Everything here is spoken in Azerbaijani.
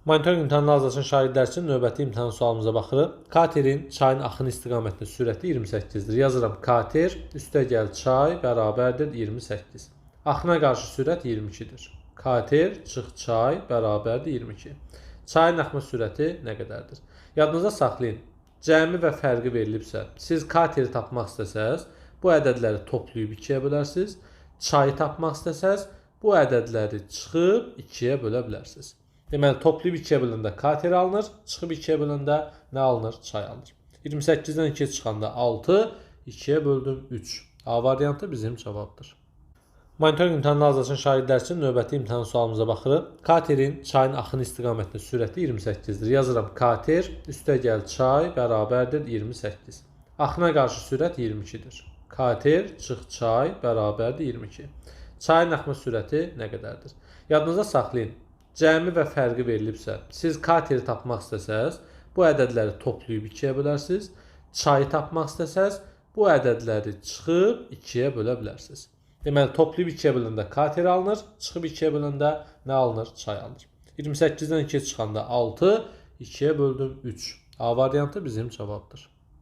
Monitorinq imtahanı hazırlaşan şagirdlər üçün növbəti imtahan sualımıza baxırıq. Katerin çayın axını istiqamətində sürəti 28-dir. Yazıram kater üstəgəl çay bərabərdir 28. Axına qarşı sürət 22-dir. Kater çıx çay bərabərdir 22. Çayın axma sürəti nə qədərdir? Yadınızda saxlayın. Cəmi və fərqi verilibsə, siz kateri tapmaq istəsəz, bu ədədləri toplayıb 2-yə bölərsiniz. Çayı tapmaq istəsəz, bu ədədləri çıxıb 2-yə bölə bilərsiniz. Deməli, toplayıb 2-yə böləndə kater alınır, çıxıb 2-yə böləndə nə alınır? Çay alınır. 28-dən 2-yə çıxanda 6, 2-yə böldüm 3. A variantı bizim cavabdır. Monitorinq imtahanı hazırlaşan şagirdlər üçün növbəti imtahan sualımıza baxırıq. Katerin çayın axını istiqamətində sürəti 28-dir. Yazıram kater üstəgəl çay bərabərdir 28. Axına qarşı sürət 22-dir. Kater çıx çay bərabərdir 22. Çayın axma sürəti nə qədərdir? Yadınızda saxlayın. Cəmi və fərqi verilibsə, siz kateri tapmaq istəsəz, bu ədədləri toplayıb 2-yə bölərsiniz. Çayı tapmaq istəsəz, bu ədədləri çıxıb 2-yə bölə bilərsiniz. Deməli, toplayıb 2-yə böləndə kater alınır, çıxıb 2-yə böləndə nə alınır? Çay alınır. 28-dən 2-yə çıxanda 6, 2-yə böldüm 3. A variantı bizim cavabdır.